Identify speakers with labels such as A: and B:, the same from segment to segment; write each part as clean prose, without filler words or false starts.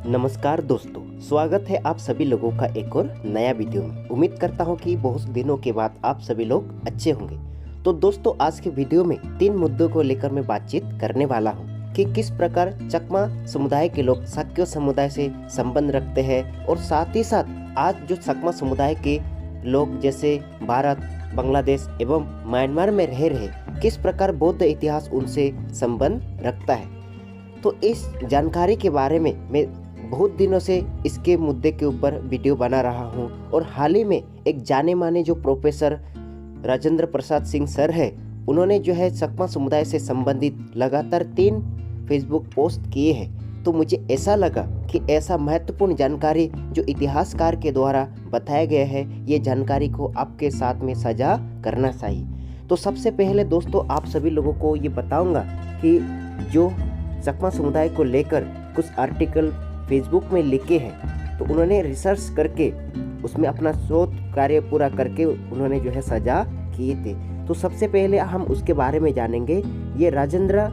A: नमस्कार दोस्तों, स्वागत है आप सभी लोगों का एक और नया वीडियो में। उम्मीद करता हूं कि बहुत दिनों के बाद आप सभी लोग अच्छे होंगे। तो दोस्तों, आज के वीडियो में 3 मुद्दों को लेकर मैं बातचीत करने वाला हूं कि किस प्रकार चकमा समुदाय के लोग सक्यो समुदाय से संबंध रखते हैं और साथ ही साथ आज जो चकमा समुदाय के लोग जैसे भारत, बांग्लादेश एवं म्यांमार में रह रहे, किस प्रकार बौद्ध इतिहास उनसे संबंध रखता है। तो इस जानकारी के बारे में मैं बहुत दिनों से इसके मुद्दे के ऊपर वीडियो बना रहा हूं और हाल ही में एक जाने माने जो प्रोफेसर राजेंद्र प्रसाद सिंह सर है, उन्होंने जो है चकमा समुदाय से संबंधित लगातार 3 फेसबुक पोस्ट किए हैं। तो मुझे ऐसा लगा कि ऐसा महत्वपूर्ण जानकारी जो इतिहासकार के द्वारा बताया गया है, ये जानकारी को आपके साथ में साझा करना चाहिए। तो सबसे पहले दोस्तों, आप सभी लोगों को ये बताऊंगा कि जो चकमा समुदाय को लेकर कुछ आर्टिकल फेसबुक में लिखे हैं, तो उन्होंने रिसर्च करके उसमें अपना शोध कार्य पूरा करके उन्होंने जो है साझा किए थे। तो सबसे पहले हम उसके बारे में जानेंगे। ये राजेंद्र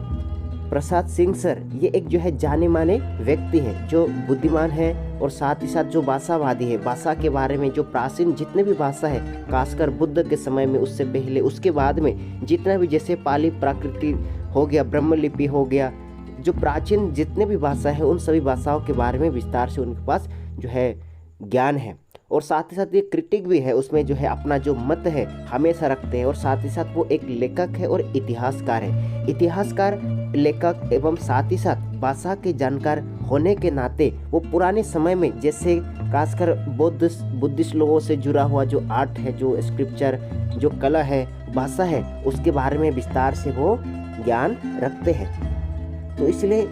A: प्रसाद सिंह सर, ये एक जो है जाने माने व्यक्ति है जो बुद्धिमान है और साथ ही साथ जो भाषावादी है। भाषा के बारे में जो प्राचीन जितने भी भाषा है, खासकर बुद्ध के समय में, उससे पहले, उसके बाद में जितना भी, जैसे पाली प्राकृत हो गया, ब्रह्मलिपि हो गया, जो प्राचीन जितने भी भाषा है, उन सभी भाषाओं के बारे में विस्तार से उनके पास जो है ज्ञान है। और साथ ही साथ ये क्रिटिक भी है, उसमें जो है अपना जो मत है हमेशा रखते हैं। और साथ ही साथ वो एक लेखक है और इतिहासकार है। इतिहासकार, लेखक एवं साथ ही साथ भाषा के जानकार होने के नाते वो पुराने समय में, जैसे खासकर बुद्धिस्ट लोगों से जुड़ा हुआ जो आर्ट है, जो स्क्रिप्चर, जो कला है, भाषा है, उसके बारे में विस्तार से वो ज्ञान रखते हैं। तो इसलिए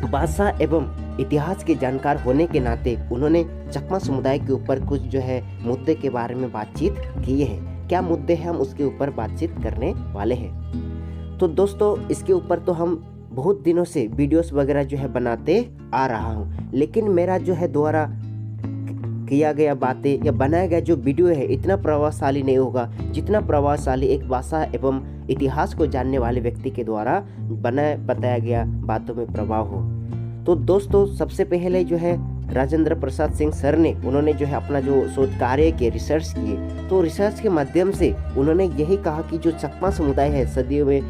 A: भाषा एवं इतिहास के जानकार होने के नाते उन्होंने चकमा समुदाय के ऊपर कुछ जो है मुद्दे के बारे में बातचीत किए हैं। क्या मुद्दे हैं, हम उसके ऊपर बातचीत करने वाले हैं। तो दोस्तों, इसके ऊपर तो हम बहुत दिनों से वीडियोस वगैरह जो है बनाते आ रहा हूँ, लेकिन मेरा जो है द्वारा किया गया बातें या बनाया गया जो वीडियो है इतना प्रभावशाली नहीं होगा जितना प्रभावशाली एक भाषा एवं इतिहास को जानने वाले व्यक्ति के द्वारा बताया गया बातों में प्रभाव हो। तो दोस्तों, सबसे पहले जो है राजेंद्र प्रसाद सिंह सर ने, उन्होंने जो है अपना जो शोध कार्य के रिसर्च किए, तो रिसर्च के माध्यम से उन्होंने यही कहा कि जो चकमा समुदाय है, सदियों में,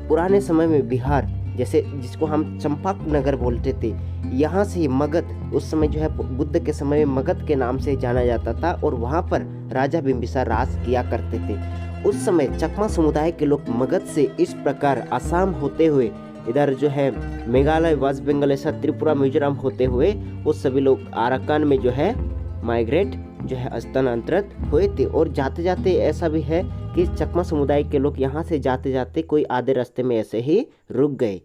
A: पुराने समय में बिहार, जैसे जिसको हम चंपाक नगर बोलते थे, यहाँ से मगध, उस समय जो है बुद्ध के समय में मगध के नाम से जाना जाता था और वहाँ पर राजा बिंबिसार राज किया करते थे। उस समय चकमा समुदाय के लोग मगध से इस प्रकार आसाम होते हुए इधर जो है मेघालय, वेस्ट बंगाल, ऐसा त्रिपुरा, मिजोरम होते हुए वो सभी लोग आराकान में जो है माइग्रेट जो है स्थानांतरित हुए थे। और जाते जाते ऐसा भी है कि चकमा समुदाय के लोग यहाँ से जाते जाते कोई आधे रास्ते में ऐसे ही रुक गए।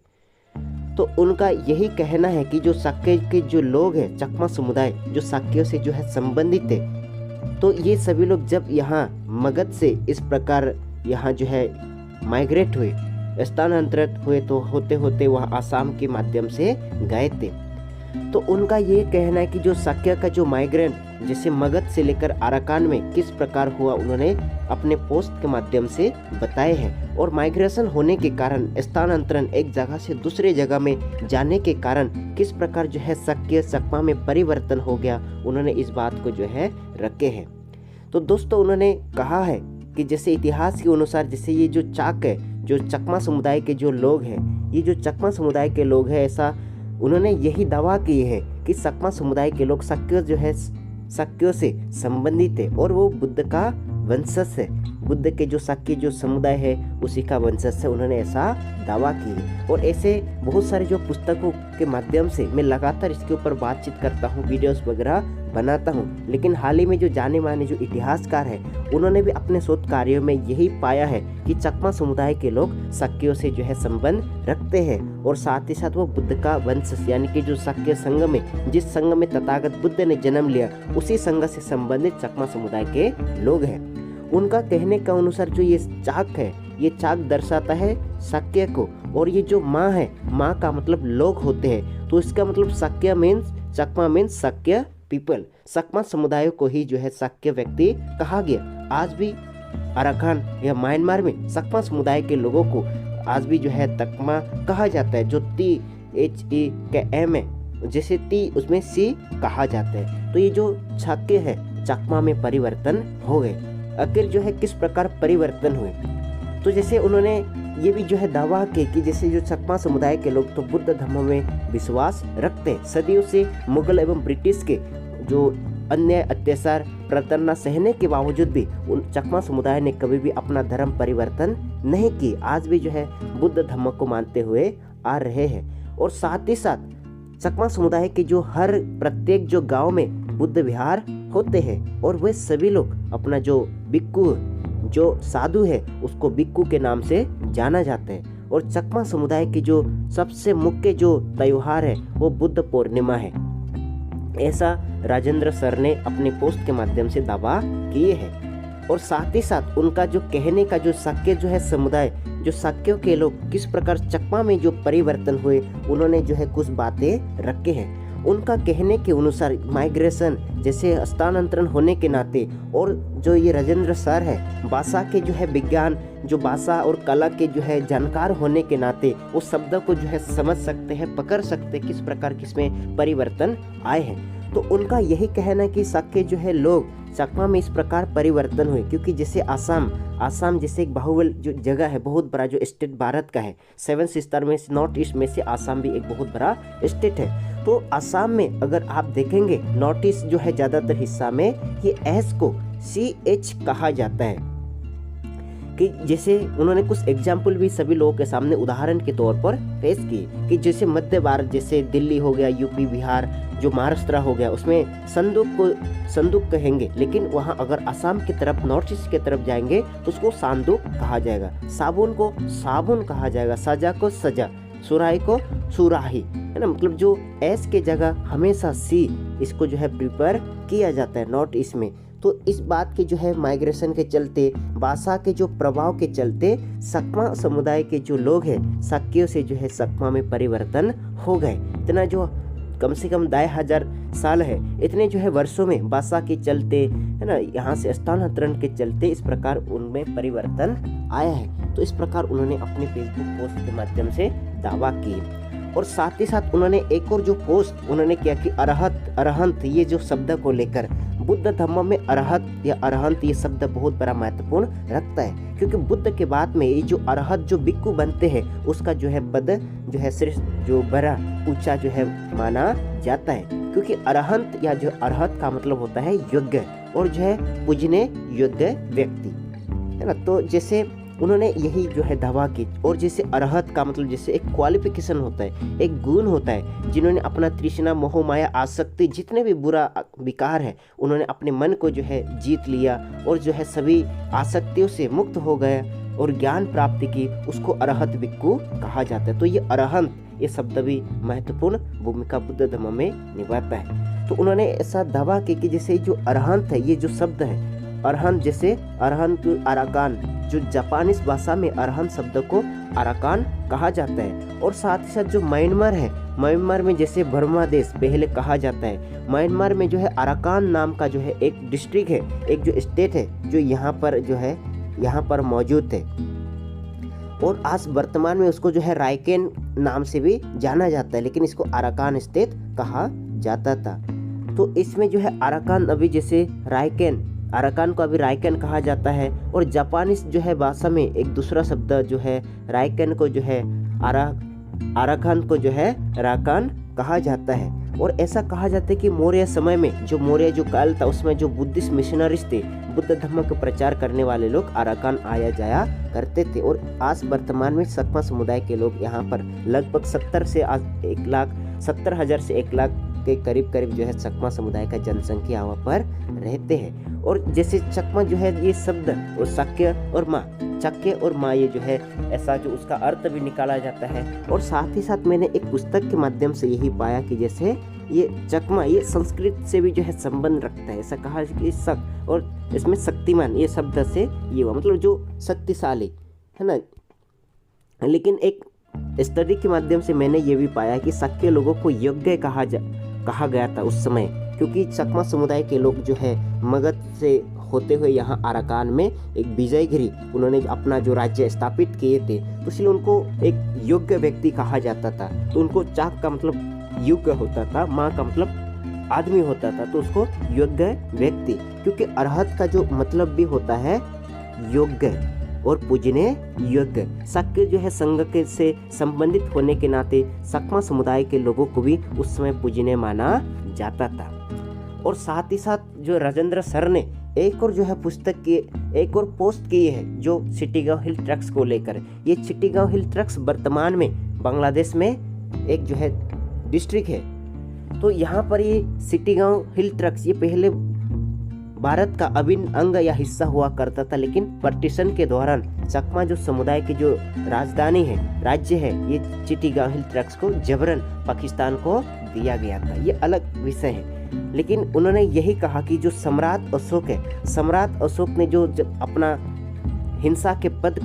A: तो उनका यही कहना है कि जो सक्के के जो लोग हैं, चकमा समुदाय जो सक्कियों से जो है संबंधित है, तो ये सभी लोग जब यहाँ मगध से इस प्रकार यहाँ जो है माइग्रेट हुए, स्थानांतरित हुए, तो होते होते वह आसाम के माध्यम से गए थे। तो उनका ये कहना है कि जो सक्के का जो माइग्रेंट जैसे मगध से लेकर आराकान में किस प्रकार हुआ, उन्होंने अपने पोस्ट के माध्यम से बताए हैं। और माइग्रेशन होने के कारण, स्थानांतरण, एक जगह से दूसरे जगह में जाने के कारण किस प्रकार जो है सक्के चकमा में परिवर्तन हो गया, उन्होंने इस बात को जो है रखे हैं। तो दोस्तों, उन्होंने कहा है कि जैसे इतिहास के अनुसार, जैसे ये जो चाक है, जो चकमा समुदाय के जो लोग हैं, ये जो चकमा समुदाय के लोग हैं, ऐसा उन्होंने यही दावा किए है कि चकमा समुदाय के लोग सक्के जो है सक्यों से संबंधित है और वो बुद्ध का वंशज है। बुद्ध के जो सक्के जो समुदाय है उसी का वंशज है, उन्होंने ऐसा दावा किया। और ऐसे बहुत सारे जो पुस्तकों के माध्यम से मैं लगातार इसके ऊपर बातचीत करता हूँ, वीडियोस वगैरह बनाता हूँ। लेकिन हाल ही में जो जाने माने जो इतिहासकार है, उन्होंने भी अपने शोध कार्यों में यही पाया है कि चकमा समुदाय के लोग सक्कियों से जो है संबंध रखते हैं और साथ ही साथ वो बुद्ध का वंश, यानी कि जो सक्के संघ में, जिस संघ में तथागत बुद्ध ने जन्म लिया, उसी संघ से संबंधित चकमा समुदाय के लोग हैं। उनका कहने का अनुसार जो ये चाक है, ये चाक दर्शाता है सक्के को, और ये जो माँ है, माँ का मतलब लोग होते हैं, तो इसका मतलब सक्के मीन्स, चकमा मीन्स सक्के पीपल। चकमा समुदाय को ही जो है सक्के व्यक्ति कहा गया। आज भी अराकान या म्यांमार में चकमा समुदाय के लोगों को आज भी जो है तकमा कहा जाता है, जो THE के M है, जैसे ती उसमें सी कहा जाता है। तो ये जो छक्के है चकमा में परिवर्तन हो गए। आखिर जो है किस प्रकार परिवर्तन हुए, तो जैसे उन्होंने ये भी जो है दावा किए कि जैसे जो चकमा समुदाय के लोग तो बुद्ध धर्म में विश्वास रखते हैं। सदियों से मुगल एवं ब्रिटिश के जो अन्य अत्याचार प्रताड़ना सहने के बावजूद भी उन चकमा समुदाय ने कभी भी अपना धर्म परिवर्तन नहीं की। आज भी जो है बुद्ध धर्म को मानते हुए आ रहे हैं। और साथ ही साथ चकमा समुदाय के जो हर प्रत्येक जो गांव में बुद्ध विहार होते हैं और वे सभी लोग अपना जो भिक्खु जो साधु है उसको भिक्खु के नाम से जाना जाता है। और चकमा समुदाय की जो सबसे मुख्य जो त्योहार है वो बुद्ध पूर्णिमा है। ऐसा राजेंद्र सर ने अपने पोस्ट के माध्यम से दावा किए हैं। और साथ ही साथ उनका जो कहने का जो शाक्य जो है समुदाय, जो शाक्यों के लोग किस प्रकार चकमा में जो परिवर्तन हुए, उन्होंने जो है कुछ बातें रखे हैं। उनका कहने के अनुसार माइग्रेशन जैसे स्थानांतरण होने के नाते, और जो ये राजेंद्र सर है भाषा के जो है विज्ञान जो भाषा और कला के जो है जानकार होने के नाते उस शब्द को जो है समझ सकते हैं, पकड़ सकते हैं किस प्रकार किसमें परिवर्तन आए हैं। तो उनका यही कहना है कि शाक्य जो है लोग चकमा में इस प्रकार परिवर्तन हुए क्योंकि जैसे आसाम जैसे एक बाहुबल जो जगह है, बहुत बड़ा जो स्टेट भारत का है, 7 सिस्टर में नॉर्थ ईस्ट में से आसाम भी एक बहुत बड़ा स्टेट है। तो आसाम में अगर आप देखेंगे नॉर्थ ईस्ट जो है ज़्यादातर हिस्सा में ये एस को CH कहा जाता है। कि जैसे उन्होंने कुछ एग्जाम्पल भी सभी लोगों के सामने उदाहरण के तौर पर पेश किए कि जैसे मध्य भारत जैसे दिल्ली हो गया, यूपी बिहार जो महाराष्ट्र हो गया उसमें संदूक कहेंगे, लेकिन वहाँ अगर असम की तरफ नॉर्थ ईस्ट की तरफ जाएंगे तो उसको सांदूक कहा जाएगा। साबुन को साबुन कहा जाएगा, सजा को सजा, सुराही को सुराही, है ना। मतलब जो एस के जगह हमेशा सी इसको जो है प्रिपेयर किया जाता है नॉर्थ ईस्ट में। तो इस बात के जो है माइग्रेशन के चलते, भाषा के जो प्रभाव के चलते सकमा समुदाय के जो लोग हैं शाक्यों से जो है सकमा में परिवर्तन हो गए। इतना जो कम से कम 10,000 साल है, इतने जो है वर्षों में भाषा के चलते, है ना, यहाँ से स्थानांतरण के चलते इस प्रकार उनमें परिवर्तन आया है। तो इस प्रकार उन्होंने अपने फेसबुक पोस्ट के माध्यम से दावा किए। और साथ ही साथ उन्होंने एक और जो पोस्ट उन्होंने किया कि अरहंत ये जो शब्द को लेकर बुद्ध धर्म में अरहत या अरहंत ये शब्द बहुत बड़ा महत्वपूर्ण रखता है, क्योंकि बुद्ध के बाद में ये जो अरहत जो भिक्खु बनते हैं उसका जो है पद जो है श्रेष्ठ जो बड़ा ऊंचा जो है माना जाता है। क्योंकि अरहंत या जो अरहत का मतलब होता है योग्य और जो है पूजने योग्य व्यक्ति, है ना। तो जैसे उन्होंने यही जो है दावा की। और जैसे अरहत का मतलब जैसे एक क्वालिफिकेशन होता है, एक गुण होता है, जिन्होंने अपना तृष्णा मोह माया आसक्ति जितने भी बुरा विकार है उन्होंने अपने मन को जो है जीत लिया और जो है सभी आसक्तियों से मुक्त हो गए और ज्ञान प्राप्ति की, उसको अरहत भिक्खु कहा जाता है। तो ये अरहंत ये शब्द भी महत्वपूर्ण भूमिका बुद्ध धर्म में निभाता है। तो उन्होंने ऐसा दावा किया कि जैसे जो अरहंत है ये जो शब्द है अरहंत, जैसे अरहंत अराकान जो जापानीज भाषा में अरहंत शब्द को अराकान कहा जाता है। और साथ ही साथ जो म्यांमार है, म्यांमार में जैसे बर्मा देश पहले कहा जाता है, म्यांमार में जो है अराकान नाम का जो है एक डिस्ट्रिक्ट है, एक जो स्टेट है जो यहाँ पर जो है यहाँ पर मौजूद है। और आज वर्तमान में उसको जो है रायकेन नाम से भी जाना जाता है, लेकिन इसको अराकान स्टेट कहा जाता था। तो इसमें जो है अराकान अभी जैसे रायकेन, अराकान को अभी रायकेन कहा जाता है। और जापानीज जो है भाषा में एक दूसरा शब्द जो है रायकेन को जो है अराकान को जो है राकान कहा जाता है। और ऐसा कहा जाता है कि मौर्य समय में जो मौर्य जो काल था उसमें जो बुद्धिस्ट मिशनरीज थे, बुद्ध धर्म का प्रचार करने वाले लोग अराकान आया जाया करते थे। और आज वर्तमान में सकमा समुदाय के लोग यहाँ पर लगभग 70,000 से 1 लाख के करीब जो है चकमा समुदाय का जनसंख्या वहाँ पर रहते हैं। और जैसे चकमा जो है ये शब्द और शाक्य और माँ, चक्य और माँ ये जो है ऐसा जो उसका अर्थ भी निकाला जाता है। और साथ ही साथ मैंने एक पुस्तक के माध्यम से यही पाया कि जैसे ये चकमा ये संस्कृत से भी जो है संबंध रखता है। ऐसा कहा कि शक और इसमें शक्तिमान ये शब्द से ये हुआ, मतलब जो शक्तिशाली, है ना। लेकिन एक स्टडी के माध्यम से मैंने ये भी पाया कि शाक्य लोगों को योग्य कहा गया था उस समय, क्योंकि चकमा समुदाय के लोग जो है मगध से होते हुए यहाँ अराकान में एक विजयगिरी उन्होंने अपना जो राज्य स्थापित किए थे, तो इसलिए उनको एक योग्य व्यक्ति कहा जाता था। तो उनको चाक का मतलब योग्य होता था, मा का मतलब आदमी होता था, तो उसको योग्य व्यक्ति, क्योंकि अरहत का जो मतलब भी होता है योग्य और पूजने योग्य। शक्य जो है संघ के से संबंधित होने के नाते सकमा समुदाय के लोगों को भी उस समय पूजने माना जाता था। और साथ ही साथ जो राजेंद्र सर ने एक और जो है पुस्तक की एक और पोस्ट की है जो चिट्टीगांव हिल ट्रैक्स को लेकर। ये चिट्टीगांव हिल ट्रैक्स वर्तमान में बांग्लादेश में एक जो है डिस्ट्रिक्ट है। तो यहाँ पर ये चिट्टीगांव हिल ट्रैक्स ये पहले भारत का अभिन्न अंग या हिस्सा हुआ करता था, लेकिन पार्टीशन के दौरान चकमा जो समुदाय की जो राजधानी है, राज्य है, ये चिट्टीगांव हिल ट्रैक्स को जबरन पाकिस्तान को दिया गया था। ये अलग विषय है, लेकिन उन्होंने यही कहा कि जो सम्राट अशोक है, सम्राट अशोक ने जो अपना हिंसा के पद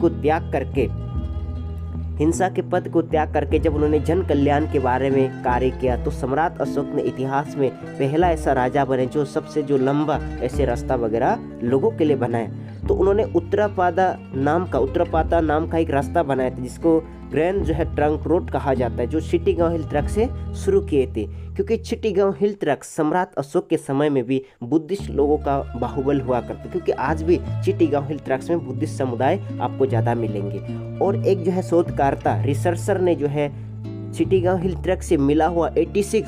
A: को त्याग करके जब उन्होंने जन कल्याण के बारे में कार्य किया, तो सम्राट अशोक ने इतिहास में पहला ऐसा राजा बने जो सबसे जो लंबा ऐसे रास्ता वगैरह लोगों के लिए बनाया। तो उन्होंने उत्तरापाता नाम का एक रास्ता बनाया था, जिसको ग्रैंड जो है ट्रंक रोड कहा जाता है, जो चिट्टीगांव हिल ट्रैक्स से शुरू किए थे। क्योंकि चिट्टीगांव हिल ट्रैक्स सम्राट अशोक के समय में भी बुद्धिस्ट लोगों का बाहुबल हुआ करता, क्योंकि आज भी चिट्टीगांव हिल ट्रैक्स में बुद्धिस्ट समुदाय आपको ज़्यादा मिलेंगे। और एक जो है शोधकर्ता रिसर्चर ने जो है चिट्टीगांव हिल ट्रैक्स से मिला हुआ 86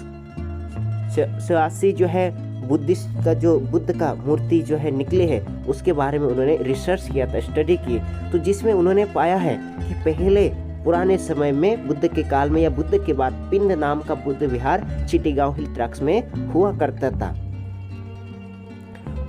A: जो है बुद्धिस्ट का जो बुद्ध का मूर्ति जो है निकले हैं, उसके बारे में उन्होंने रिसर्च किया था, स्टडी की। तो जिसमें उन्होंने पाया है कि पहले पुराने समय में बुद्ध के काल में या बुद्ध के बाद पिंड नाम का बुद्ध विहार चिट्टीगांव हिल ट्रैक्स में हुआ करता था।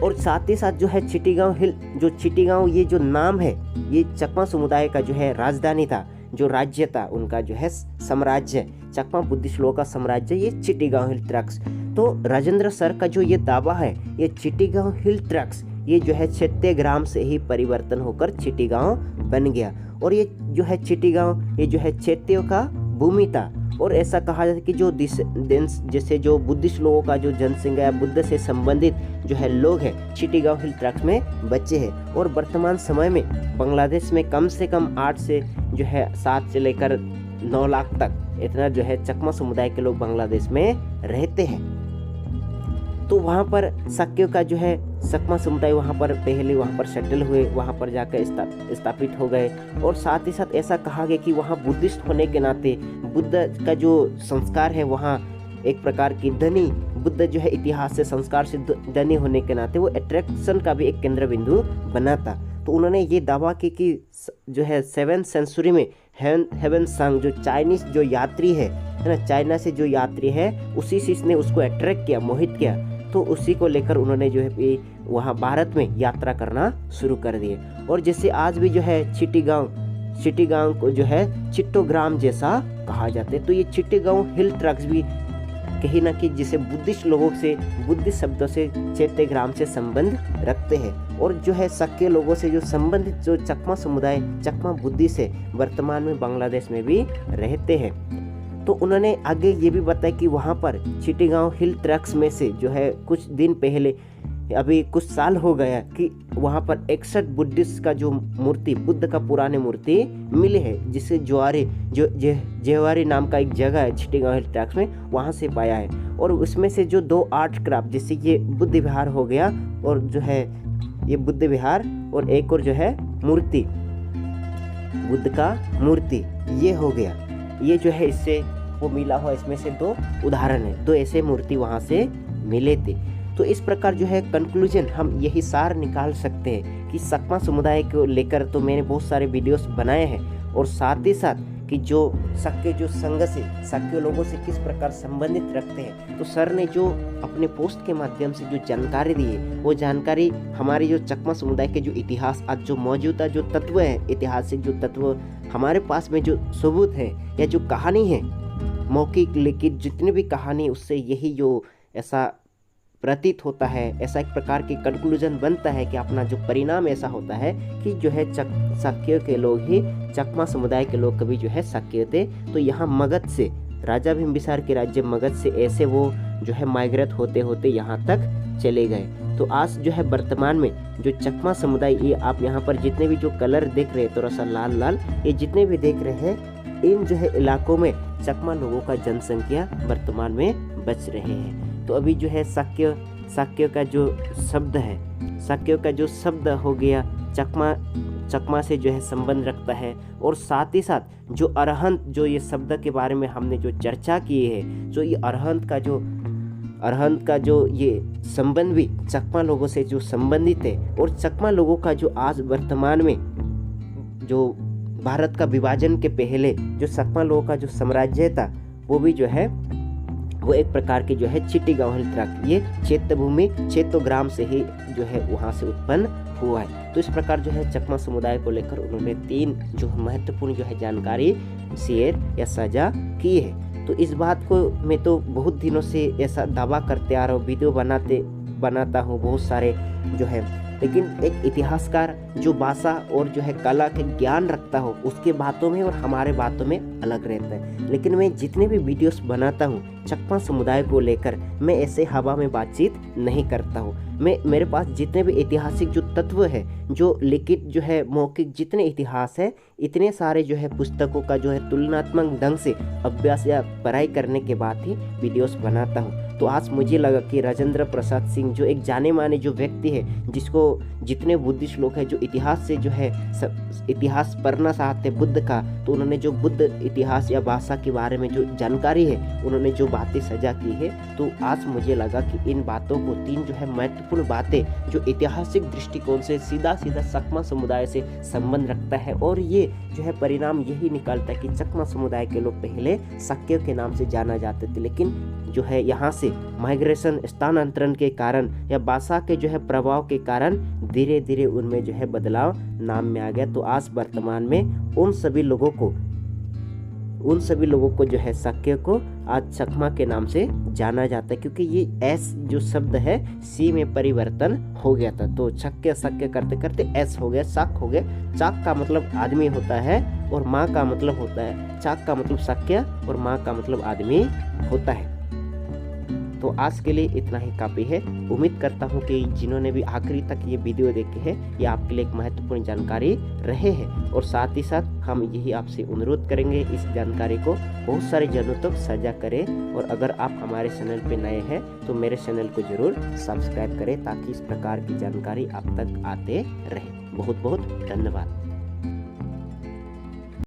A: और साथ ही साथ जो है चिट्टीगांव ये जो नाम है, ये चकमा समुदाय का जो है राजधानी था, जो राज्य था उनका जो है साम्राज्य, चकमा बुद्धिस्ट लोगों का साम्राज्य, ये चिट्टीगांव हिल ट्रैक्स। तो राजेंद्र सर का जो ये दावा है, ये चिट्टीगांव हिल ट्रैक्स ये जो है चैत्यग्राम से ही परिवर्तन होकर चिट्टीगांव बन गया। और ये जो है चिट्टीगांव ये जो है चैत्यों का भूमि था। और ऐसा कहा जाता है कि जो जैसे जो बुद्धिस्ट लोगों का जो जनसंख्या या बुद्ध से संबंधित जो है लोग हैं, चिट्टीगांव हिल ट्रैक्स में बचे हैं। और वर्तमान समय में बांग्लादेश में कम से कम 8 से जो है 7 से लेकर 9 लाख तक इतना जो है चकमा समुदाय के लोग बांग्लादेश में रहते हैं। तो वहाँ पर शक्यों का जो है चकमा समुदाय वहाँ पर सेटल हुए, वहाँ पर जाकर स्थापित हो गए। और साथ ही साथ ऐसा कहा गया कि वहाँ बुद्धिस्ट होने के नाते बुद्ध का जो संस्कार है, वहाँ एक प्रकार की धनी बुद्ध जो है इतिहास से संस्कार से धनी होने के नाते वो अट्रैक्शन का भी एक केंद्र बिंदु बना था। तो उन्होंने ये दावा की कि जो है 7th सेंचुरी में हेवन सांग जो चाइनीज जो यात्री है ना, चाइना से जो यात्री है, उसी चीज ने उसको अट्रैक्ट किया, मोहित किया। तो उसी को लेकर उन्होंने जो है वहाँ भारत में यात्रा करना शुरू कर दिए। और जैसे आज भी जो है चिट्टीगांव को जो है चिट्टोग्राम जैसा कहा जाता है। तो ये चिट्टीगांव हिल ट्रैक्स भी कहीं ना कहीं जिसे बुद्धिस्ट लोगों से, बुद्धिस्ट शब्दों से चैत्यग्राम से संबंध रखते हैं। और जो है शक्य लोगों से जो संबंधित जो चकमा समुदाय, चकमा बुद्धि से वर्तमान में बांग्लादेश में भी रहते हैं। तो उन्होंने आगे ये भी बताया कि वहाँ पर चिट्टीगांव हिल ट्रैक्स में से जो है कुछ दिन पहले, अभी कुछ साल हो गया, कि वहाँ पर 61 बुद्धिस्ट का जो मूर्ति, बुद्ध का पुराने मूर्ति मिले हैं, जिसे जेवारी नाम का एक जगह है चिट्टीगांव हिल ट्रैक्स में, वहाँ से पाया है। और उसमें से जो 2 आर्ट क्राफ्ट, जैसे ये बुद्ध विहार हो गया और जो है ये बुद्ध विहार, और एक और जो है मूर्ति, बुद्ध का मूर्ति, ये हो गया। ये जो है इससे वो मिला हुआ, इसमें से 2 उदाहरण है, 2 ऐसे मूर्ति वहाँ से मिले थे। तो इस प्रकार जो है कंक्लूजन हम यही सार निकाल सकते हैं कि सकमा समुदाय को लेकर तो मैंने बहुत सारे वीडियोस बनाए हैं, और साथ ही साथ कि जो शक्य जो संघ से, शक्य लोगों से किस प्रकार संबंधित रखते हैं। तो सर ने जो अपने पोस्ट के माध्यम से जो जानकारी दी है, वो जानकारी हमारे जो चकमा समुदाय के जो इतिहास, आज जो मौजूदा जो तत्व है, ऐतिहासिक जो तत्व हमारे पास में जो सबूत है या जो कहानी है मौखिक लिखित, जितनी भी कहानी, उससे यही जो ऐसा प्रतीत होता है, ऐसा एक प्रकार की कंक्लूजन बनता है कि अपना जो परिणाम ऐसा होता है कि जो है शक्य के लोग ही, चकमा समुदाय के लोग कभी जो है शक्य थे। तो यहाँ मगध से, राजा बिंबिसार के राज्य मगध से ऐसे वो जो है माइग्रेट होते होते यहाँ तक चले गए। तो आज जो है वर्तमान में जो चकमा समुदाय, ये आप यहाँ पर जितने भी जो कलर देख रहे हैं, थोड़ा सा लाल लाल, ये जितने भी देख रहे हैं, इन जो है इलाकों में चकमा लोगों का जनसंख्या वर्तमान में बच रहे हैं। तो अभी जो है शाक्य का जो शब्द है, शाक्य का जो शब्द हो गया चकमा से जो है संबंध रखता है। और साथ ही साथ जो अरहंत, जो ये शब्द के बारे में हमने जो चर्चा की है, जो ये अरहंत का जो ये संबंध भी चकमा लोगों से जो संबंधित है। और चकमा लोगों का जो आज वर्तमान में जो भारत का विभाजन के पहले जो चकमा लोगों का जो साम्राज्य था, वो भी जो है वो एक प्रकार के जो है चिट्टीगांव हल्द्राक, ये चैत्यग्राम से ही जो है वहाँ से उत्पन्न हुआ है। तो इस प्रकार जो है चकमा समुदाय को लेकर उन्होंने 3 जो महत्वपूर्ण जो है जानकारी शेयर या साझा की है। तो इस बात को मैं तो बहुत दिनों से ऐसा दावा करते आ रहा हूँ, वीडियो बनाता हूँ बहुत सारे जो है, लेकिन एक इतिहासकार जो भाषा और जो है कला के ज्ञान रखता हो, उसके बातों में और हमारे बातों में अलग रहता है। लेकिन मैं जितने भी वीडियोस बनाता हूँ चकमा समुदाय को लेकर, मैं ऐसे हवा में बातचीत नहीं करता हूँ। मेरे पास जितने भी ऐतिहासिक जो तत्व है, जो लिखित जो है मौखिक जितने इतिहास है, इतने सारे जो है पुस्तकों का जो है तुलनात्मक ढंग से अभ्यास या पढ़ाई करने के बाद ही वीडियोस बनाता हूँ। तो आज मुझे लगा कि राजेंद्र प्रसाद सिंह जो एक जाने माने जो व्यक्ति है, जिसको जितने बुद्धिस्ट लोग हैं जो इतिहास से जो है इतिहास पढ़ना चाहते बुद्ध का, तो उन्होंने जो बुद्ध इतिहास या भाषा के बारे में जो जानकारी है, उन्होंने जो बातें साझा की है, तो आज मुझे लगा कि इन बातों को 3 जो है महत्वपूर्ण बातें जो ऐतिहासिक दृष्टिकोण से सीधा चकमा समुदाय से संबंध रखता है। और ये जो है परिणाम यही निकालता है कि चकमा समुदाय के लोग पहले शाक्य के नाम से जाना जाते थे, लेकिन जो है यहाँ से माइग्रेशन स्थानांतरण के कारण या भाषा के जो है प्रभाव के कारण धीरे धीरे उनमें जो है बदलाव नाम में आ गया। तो आज वर्तमान में उन सभी लोगों को जो है शाक्य को आज चकमा के नाम से जाना जाता है, क्योंकि ये एस जो शब्द है सी में परिवर्तन हो गया था। तो शाक्य करते करते एस हो गया, शाक हो गया। चाक का मतलब आदमी होता है और माँ का मतलब होता है, चाक का मतलब शाक्य और माँ का मतलब आदमी होता है। तो आज के लिए इतना ही काफ़ी है। उम्मीद करता हूँ कि जिन्होंने भी आखिरी तक ये वीडियो देखे हैं, ये आपके लिए एक महत्वपूर्ण जानकारी रहे हैं। और साथ ही साथ हम यही आपसे अनुरोध करेंगे, इस जानकारी को बहुत सारे जनों तक साझा करें। और अगर आप हमारे चैनल पे नए हैं तो मेरे चैनल को जरूर सब्सक्राइब करें, ताकि इस प्रकार की जानकारी आप तक आते रहे। बहुत बहुत धन्यवाद।